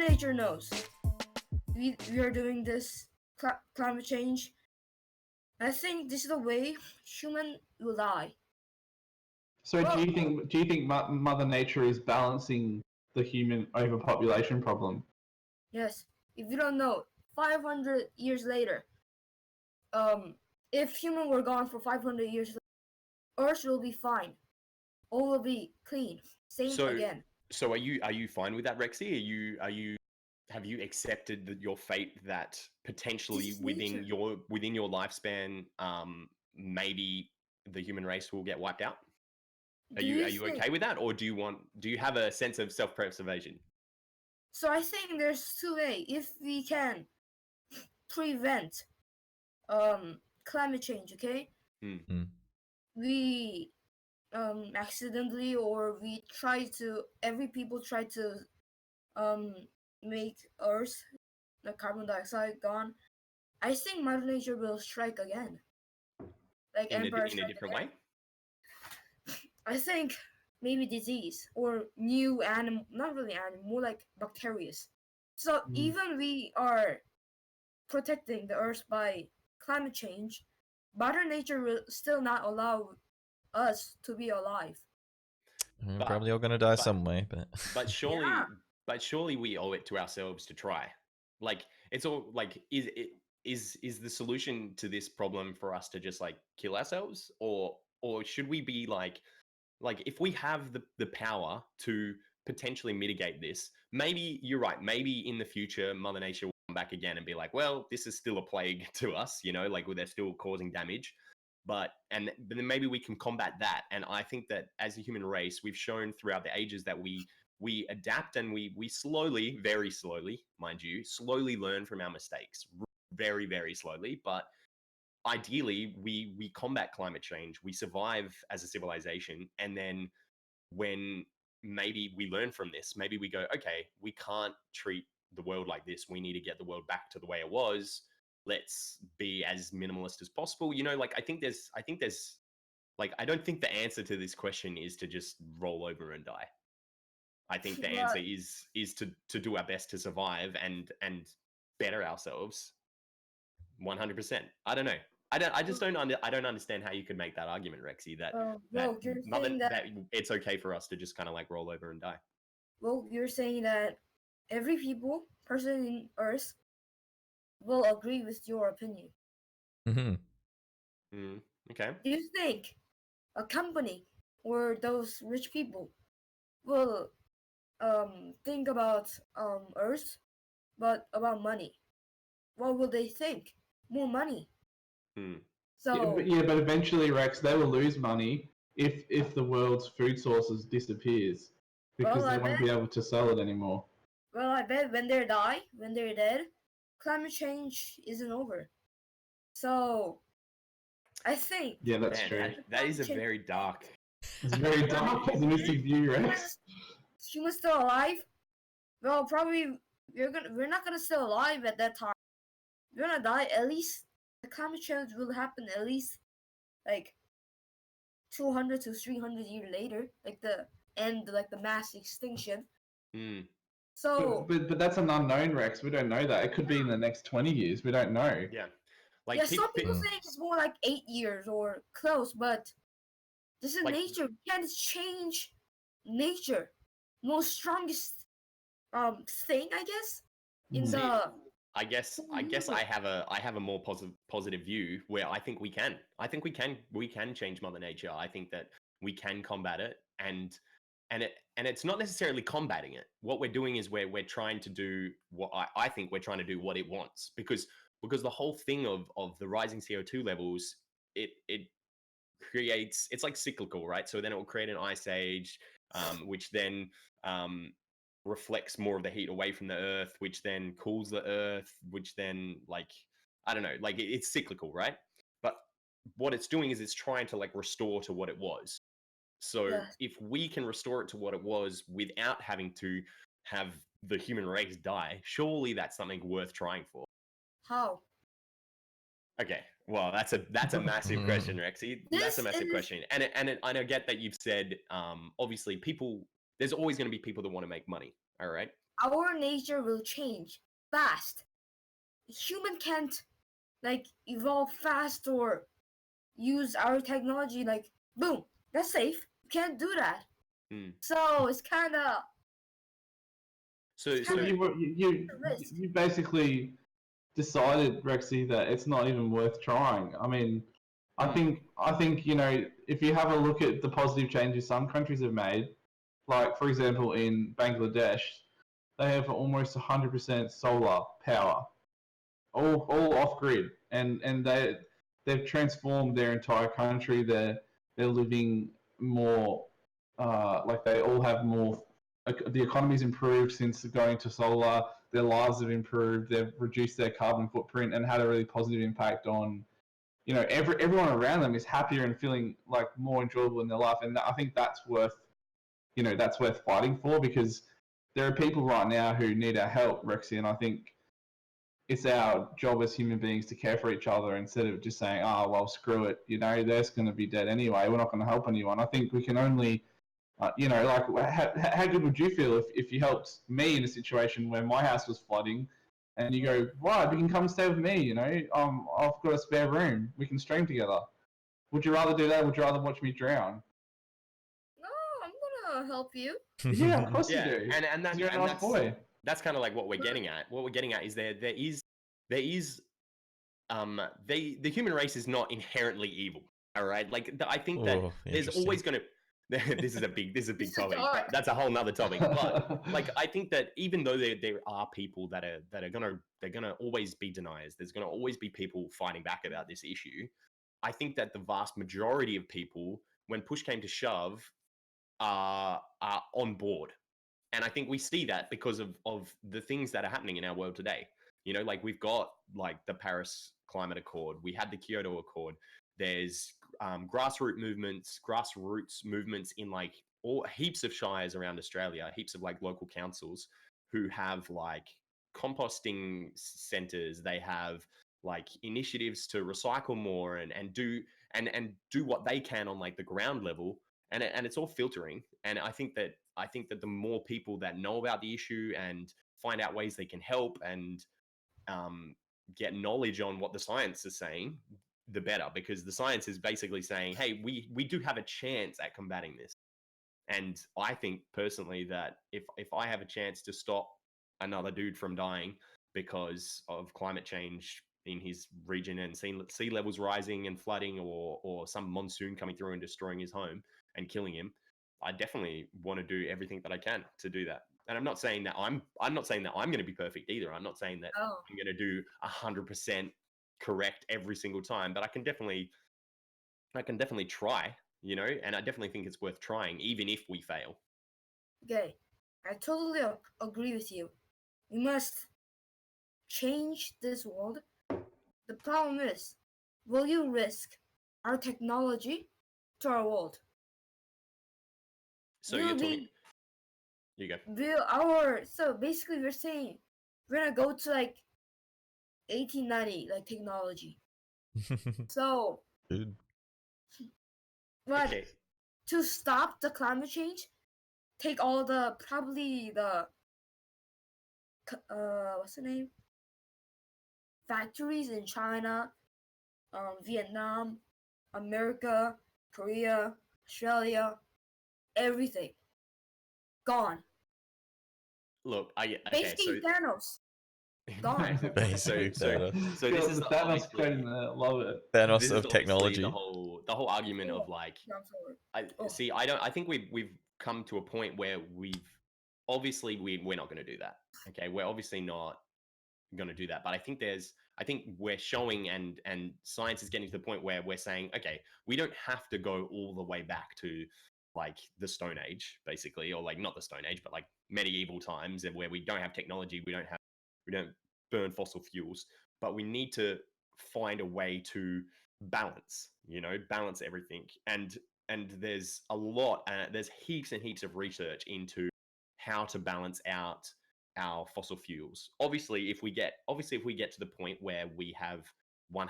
Nature knows we are doing this climate change. I think this is the way human will die. So Well, do you think Mother Nature is balancing the human overpopulation problem? yes. If you don't know, 500 years later, um, if human were gone for 500 years, Earth will be fine. All will be clean, same So, again. so are you fine with that, Rexy? Are you have you accepted your fate that potentially This is nature. within your lifespan, maybe the human race will get wiped out? Are Do you you are you think? okay with that, or do you have a sense of self-preservation? So I think there's two ways. If we can prevent climate change, okay, Hmm. we accidentally or we try to every people try to um make Earth the carbon dioxide gone. I think Mother Nature will strike again, like In Empire a Strike different Again. way? I think maybe disease or new animal, not really animal, more like bacteria. So even we are protecting the Earth by climate change, Mother Nature will still not allow us to be alive. We're But probably all gonna die but some way, but but Yeah, surely but surely we owe it to ourselves to try. Like, it's all like, is the solution to this problem for us to just like kill ourselves, or should we be like if we have the power to potentially mitigate this, maybe you're right, maybe in the future Mother Nature will come back again and be like, well, this is still a plague to us, like they're still causing damage. But then maybe we can combat that. And I think that as a human race, we've shown throughout the ages that we adapt, and we slowly, very slowly, mind you, slowly learn from our mistakes, very, very slowly. But ideally, we combat climate change, we survive as a civilization, and then when maybe we learn from this, maybe we go, okay, we can't treat the world like this, we need to get the world back to the way it was. Let's be as minimalist as possible. Like, I think there's like, I don't think the answer to this question is to just roll over and die. I think the answer but is to do our best to survive and better ourselves 100%. I don't know. I just I don't understand how you could make that argument, Rexy, that well, you're mother saying that that it's okay for us to just kind of like roll over and die. you're saying that every person in Earth will agree with your opinion. mm-hmm. Mm, okay. Do you think a company or those rich people will think about Earth, but about money? What will they think? More money. Mm. So But eventually, Rex, they will lose money if the world's food sources disappears well, because they I bet won't be able to sell it anymore. when when they're dead, climate change isn't over. So I think Yeah, that's Man, true. that is climate a change. very dark. It's very dark, pessimistic view, Rex. Humans still alive? Well, probably we're not gonna still alive at that time. We're gonna die at least. The climate change will happen at least like 200 to 300 years later, like the end, like the mass extinction. Mm. So But that's an unknown, Rex. We don't know that. It could be in the next 20 years. We don't know. Yeah, like yeah, some people think it's more like 8 years or close, but this is like nature. We can't change nature. Most strongest thing, I guess, in see, the I guess I have a more positive view where I think we can change Mother Nature. I think that we can combat it, and it's not necessarily combating it. What we're doing is we're trying to do what I think we're trying to do what it wants, because the whole thing of the rising CO2 levels, it creates, it's like cyclical, right? So then it will create an ice age, which then um, reflects more of the heat away from the earth, which then cools the earth, which then, like, I don't know, like it's cyclical, right? But what it's doing is it's trying to like restore to what it was. So yes. if we can restore it to what it was without having to have the human race die, surely that's something worth trying for. How? Okay, well, that's a massive question, Rexy. That's a This massive is question, and I get that you've said, obviously, people. There's always going to be people that want to make money. All right, our nature will change fast. Human can't like evolve fast or use our technology like boom, that's safe. You can't do that. Mm. So it's kind of So So so risk. you basically decided, Rexy, that it's not even worth trying. I mean, I think if you have a look at the positive changes some countries have made, like for example in Bangladesh, they have almost 100% solar power, all off grid, and they've transformed their entire country. They're living more like they all have more. The economy's improved since going to solar. Their lives have improved. They've reduced their carbon footprint and had a really positive impact on everyone around them is happier and feeling like more enjoyable in their life. And I think that's worth fighting for, because there are people right now who need our help, Rexy, and I think it's our job as human beings to care for each other instead of just saying, "Oh, well, screw it. They're going to be dead anyway. We're not going to help anyone." I think we can only, like, how good would you feel if you helped me in a situation where my house was flooding, and you go, "Right, you can come stay with me. I've got a spare room. We can stream together." Would you rather do that? Or would you rather watch me drown? No, I'm gonna help you. Yeah, of course you yeah, do. and that's You're a and nice boy. that's kind of like what we're getting at. What we're getting at is there is the human race is not inherently evil. All right, like I think that Oh, there's interesting. always going to this is a big This is topic. dark. That's a whole nother topic. But like I think that even though there are people that are gonna always be deniers, there's gonna always be people fighting back about this issue. I think that the vast majority of people, when push came to shove, are on board. And I think we see that because of the things that are happening in our world today. Like we've got like the Paris Climate Accord, we had the Kyoto Accord. There's grassroots movements in like all heaps of shires around Australia, heaps of like local councils who have like composting centers. They have like initiatives to recycle more and do what they can on like the ground level, and it's all filtering. And I think that the more people that know about the issue and find out ways they can help and um, get knowledge on what the science is saying, the better, because the science is basically saying, hey, we do have a chance at combating this. And I think personally that if I have a chance to stop another dude from dying because of climate change in his region and sea levels rising and flooding, or some monsoon coming through and destroying his home and killing him, I definitely want to do everything that I can to do that. And I'm not saying that I'm not saying that I'm going to be perfect either. I'm not saying that Oh, I'm going to do 100% correct every single time, but I can definitely try, and I definitely think it's worth trying, even if we fail. okay. I totally agree with you. We must change this world. The problem is, will you risk our technology to our world? So Will you're talking, be you go. will our so basically we're saying we're gonna go to like 1890 like technology. So, Dude. but Okay. to stop the climate change, take all the probably the what's the name factories in China, Vietnam, America, Korea, Australia, everything gone. Look, okay, so Basically, Thanos gone. Basically, Thanos. so this is The Thanos obviously quote in there. Love it. Thanos this is of obviously technology. the whole argument of like, Gone forward. I Oh, see. I think we've come to a point where we're not going to do that. Okay, we're obviously not going to do that. But I think we're showing, and science is getting to the point where we're saying, okay, we don't have to go all the way back to like the Stone Age, basically, or like not the Stone Age, but like medieval times, and where we don't have technology, we don't burn fossil fuels, but we need to find a way to balance everything. And there's heaps and heaps of research into how to balance out our fossil fuels. Obviously, if we get to the point where we have 100